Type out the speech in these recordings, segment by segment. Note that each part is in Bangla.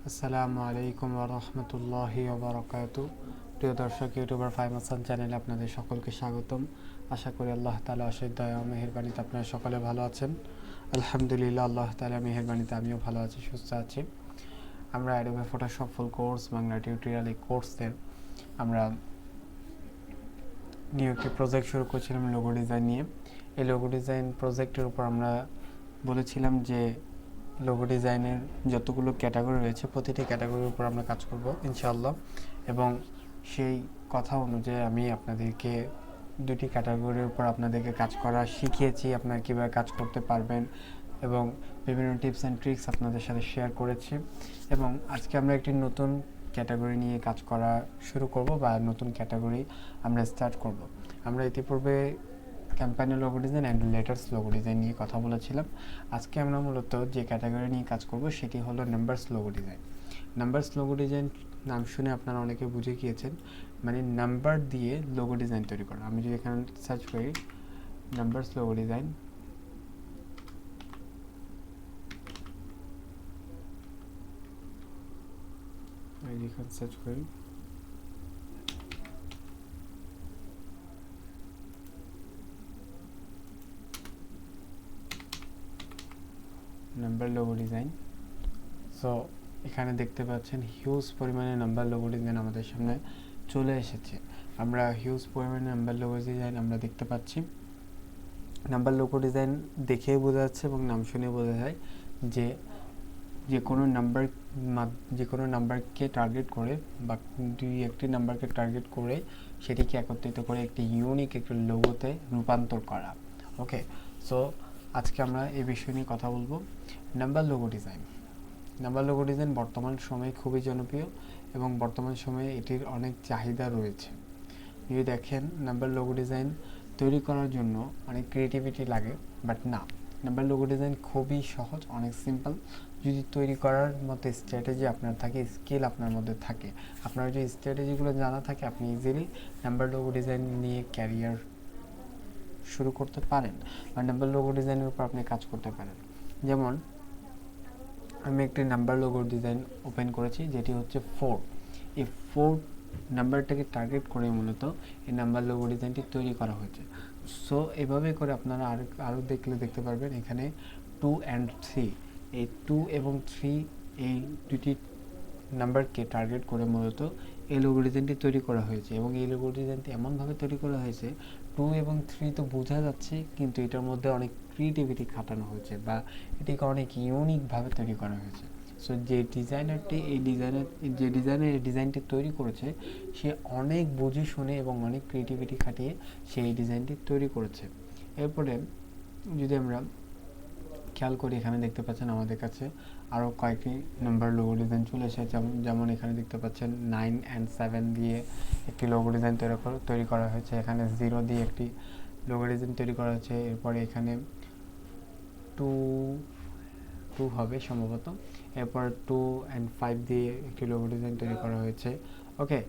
আসসালামু আলাইকুম ওয়া রাহমাতুল্লাহি ওয়া বারাকাতুহু। প্রিয় দর্শক, ইউটিউবার ফাহিম হাসান চ্যানেলে আপনাদের সকলকে স্বাগতম। আশা করি আল্লাহ তাআলা অশেষ দয়া ও মেহেরবানিতে আপনারা সকলে ভালো আছেন। আলহামদুলিল্লাহ, আল্লাহ তাআলা মেহেরবানিতে আমিও ভালো আছি, সুস্থ আছি। আমরা Adobe Photoshop full course Bangla tutorial এই কোর্সের আমরা নিউ একটি প্রজেক্ট শুরু করেছিলাম লোগো ডিজাইন নিয়ে। এই লোগো ডিজাইন প্রজেক্টের উপর আমরা বলেছিলাম যে লোগো ডিজাইনের যতগুলো ক্যাটাগরি রয়েছে প্রতিটি ক্যাটাগরির উপর আমরা কাজ করব ইনশাআল্লাহ, এবং সেই কথা অনুযায়ী আমি আপনাদেরকে দুটি ক্যাটাগরির উপর আপনাদেরকে কাজ করা শিখিয়েছি, আপনারা কীভাবে কাজ করতে পারবেন এবং বিভিন্ন টিপস অ্যান্ড ট্রিক্স আপনাদের সাথে শেয়ার করেছি। এবং আজকে আমরা একটি নতুন ক্যাটাগরি নিয়ে কাজ করা শুরু করব বা নতুন ক্যাটাগরি আমরা স্টার্ট করব। আমরা ইতিপূর্বে ক্যাম্পেইনের logo design and letters logo design নিয়ে কথা বলেছিলাম। আজকে আমরা মূলত যে ক্যাটাগরি নিয়ে কাজ করব সেটি হলো numbers logo design. Numbers logo design নাম শুনে আপনারা অনেকে বুঝে গিয়েছেন, মানে নাম্বার দিয়ে লোগো ডিজাইন তৈরি করা। আমি যদি এখানে সার্চ করি নাম্বারস লোগো ডিজাইন, এখানে সার্চ করি নাম্বার লোগো ডিজাইন। সো এখানে দেখতে পাচ্ছেন হিউজ পরিমাণে নাম্বার লোগো ডিজাইন আমাদের সামনে চলে এসেছে। আমরা হিউজ পরিমাণে নাম্বার লোগো ডিজাইন আমরা দেখতে পাচ্ছি। নাম্বার লোগো ডিজাইন দেখেই বোঝা যাচ্ছে এবং নাম শুনে বোঝা যায় যে যে কোনো নাম্বারকে টার্গেট করে বা একটি নাম্বারকে টার্গেট করে সেটিকে একত্রিত করে একটি ইউনিক একটি লোগোতে রূপান্তর করা। ওকে, সো আজকে আমরা এই বিষয় নিয়ে কথা বলবো। নাম্বার লোগো ডিজাইন বর্তমান সময়ে খুবই জনপ্রিয় এবং বর্তমান সময়ে এটির অনেক চাহিদা রয়েছে। যদি দেখেন নাম্বার লোগো ডিজাইন তৈরি করার জন্য অনেক ক্রিয়েটিভিটি লাগে, বাট না, নাম্বার লোগো ডিজাইন খুবই সহজ, অনেক সিম্পল। যদি তৈরি করার মতো স্ট্র্যাটেজি আপনার থাকে, স্কিল আপনার মধ্যে থাকে, আপনার যদি স্ট্র্যাটেজিগুলো জানা থাকে, আপনি ইজিলি নাম্বার লোগো ডিজাইন নিয়ে ক্যারিয়ার শুরু করতে পারেন বা নাম্বার লোগো ডিজাইনের উপর আপনি কাজ করতে পারেন। যেমন আমি একটি নাম্বার লোগো ডিজাইন ওপেন করেছি যেটি হচ্ছে 4। এই 4 নাম্বারটাকে টার্গেট করে মূলত এই নাম্বার লোগো ডিজাইনটি তৈরি করা হয়েছে। সো এভাবে করে আপনারা আরও দেখতে পারবেন এখানে 2 and 3, এই 2 এবং 3 এই দুটি নাম্বারকে টার্গেট করে মূলত এই লোগো ডিজাইনটি তৈরি করা হয়েছে। এবং এই লোগো ডিজাইনটি এমনভাবে তৈরি করা হয়েছে, 2 এবং 3 তো বোঝা যাচ্ছে, কিন্তু এটার মধ্যে অনেক ক্রিয়েটিভিটি খাটানো হয়েছে বা এটিকে অনেক ইউনিকভাবে তৈরি করা হয়েছে। সো যে ডিজাইনের এই ডিজাইনটি তৈরি করেছে সে অনেক বুঝে শুনে এবং অনেক ক্রিয়েটিভিটি খাটিয়ে সেই ডিজাইনটি তৈরি করেছে। এরপরে যদি আমরা খেয়াল করি, এখানে দেখতে পাচ্ছেন আমাদের কাছে আরও কয়েকটি নাম্বার লোগো ডিজাইন চলে এসেছে। যেমন এখানে দেখতে পাচ্ছেন 9 and 7 দিয়ে একটি লোগো ডিজাইন তৈরি করা হয়েছে। এখানে 0 দিয়ে একটি লোগো ডিজাইন তৈরি করা হয়েছে। এরপরে এখানে 2 হবে সম্ভবত। এরপর 2 and 5 দিয়ে একটি লোগো ডিজাইন তৈরি করা হয়েছে। ওকে,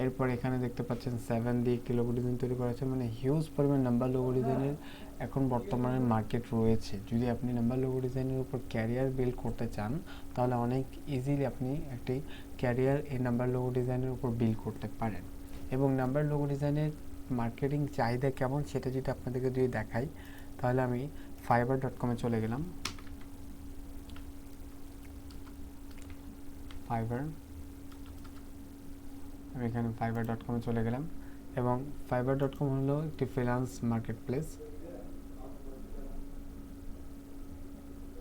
এরপর এখানে দেখতে পাচ্ছেন 7 দিয়ে একটি লোগো ডিজাইন তৈরি করা হয়েছে। মানে হিউজ পরিমাণ নাম্বার লোগো ডিজাইনের এখন বর্তমানে মার্কেট রয়েছে। যদি আপনি নাম্বার লোগো ডিজাইনের উপর ক্যারিয়ার বিল্ড করতে চান তাহলে অনেক ইজিলি আপনি একটি ক্যারিয়ার এই নাম্বার লোগো ডিজাইনের উপর বিল্ড করতে পারেন। এবং নাম্বার লোগো ডিজাইনের মার্কেটিং চাহিদা কেমন সেটা যদি আপনাদেরকে যদি দেখাই, তাহলে আমি fiverr.com এ চলে গেলাম। আমি এখানে fiverr.com এ চলে গেলাম এবং fiverr.com হলো একটি ফ্রিল্যান্স মার্কেট প্লেস।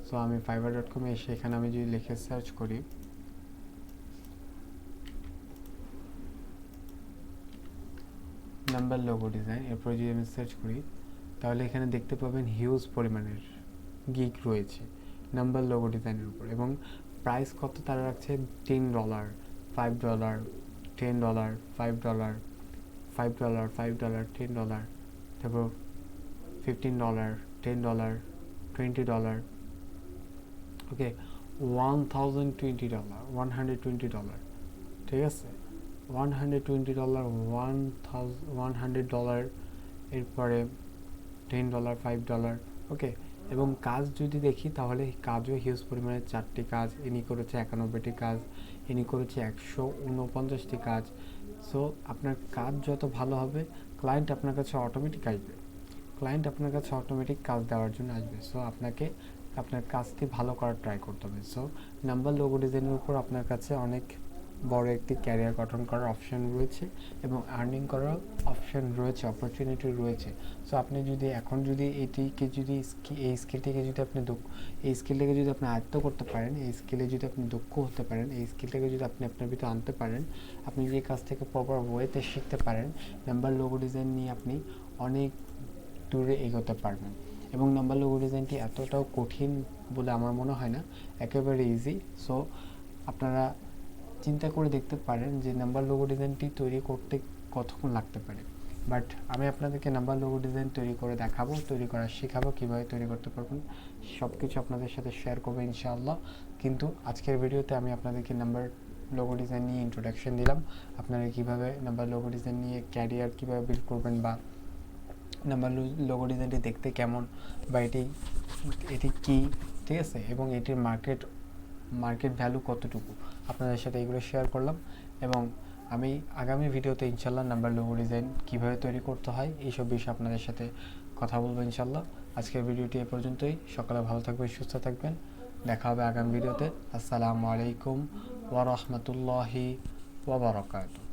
সো আমি fiverr.com এ এসে এখানে আমি যদি লিখে সার্চ করি নাম্বার লোগো ডিজাইন, এরপর যদি আমি সার্চ করি তাহলে এখানে দেখতে পাবেন হিউজ পরিমাণের গিগ রয়েছে নাম্বার লোগো ডিজাইনের উপর। এবং প্রাইস কত তারা রাখছে, $10, $5, $10, $5, $5, $5, $10, তারপর $15, $10, $20, ওকে, $1,020, $120, ঠিক আছে, $120, $100, এরপরে $10, $5, ওকে, এবং কাজ যদি দেখি তাহলে কাজও হিউজ পরিমাণে 4টি কাজ, ইনি করেছে 91টি কাজ, ইনি করেছে 149টি কাজ। সো আপনার কাজ যত ভালো হবে ক্লায়েন্ট আপনার কাছে অটোমেটিক আসবে, ক্লায়েন্ট আপনার কাছে অটোমেটিক কাজ দেওয়ার জন্য আসবে। সো আপনাকে আপনার কাজটি ভালো করার ট্রাই করতে হবে। সো নাম্বার লোগো ডিজাইনের উপর আপনার কাছে অনেক বড় একটি ক্যারিয়ার গঠন করার অপশন রয়েছে এবং আর্নিং করার অপশন রয়েছে, অপরচুনিটি রয়েছে। সো আপনি যদি এখন যদি এটিকে যদি এই স্কিলটিকে যদি আপনি এই স্কিলটাকে যদি আপনি আয়ত্ত করতে পারেন, এই স্কিলে যদি আপনি দক্ষ হতে পারেন, এই স্কিলটাকে যদি আপনি আপনার ভিতরে আনতে পারেন, আপনি যে কাজ থেকে প্রপার ওয়েতে শিখতে পারেন, নাম্বার লোগো ডিজাইন নিয়ে আপনি অনেক দূরে এগোতে পারবেন। এবং নাম্বার লোগো ডিজাইনটি এতটাও কঠিন বলে আমার মনে হয় না, একেবারে ইজি। সো আপনারা চিন্তা করে দেখতে পারেন যে নাম্বার লোগো ডিজাইনটি তৈরি করতে কতক্ষণ লাগতে পারে। বাট আমি আপনাদেরকে নাম্বার লোগো ডিজাইন তৈরি করে দেখাবো, তৈরি করা শেখাবো, কীভাবে তৈরি করতে পারবেন সব কিছু আপনাদের সাথে শেয়ার করবো ইনশাআল্লাহ। কিন্তু আজকের ভিডিওতে আমি আপনাদেরকে নাম্বার লোগো ডিজাইন নিয়ে ইন্ট্রোডাকশন দিলাম, আপনারা কীভাবে নাম্বার লোগো ডিজাইন নিয়ে ক্যারিয়ার কীভাবে বিল্ড করবেন, বা নাম্বার লোগো ডিজাইনটি দেখতে কেমন, বা এটি কী, ঠিক আছে, এবং এটির মার্কেট ভ্যালু কতটুকু, আপনাদের সাথে এগুলো শেয়ার করলাম। এবং আমি আগামী ভিডিওতে ইনশাল্লাহ নাম্বার লোগো ডিজাইন কীভাবে তৈরি করতে হয় এইসব বিষয়ে আপনাদের সাথে কথা বলবো ইনশাল্লাহ। আজকের ভিডিওটি এ পর্যন্তই। সকালে ভালো থাকবেন, সুস্থ থাকবেন, দেখা হবে আগামী ভিডিওতে। আসসালামু আলাইকুম ওয়া রাহমাতুল্লাহি ওয়া বারাকাতুহু।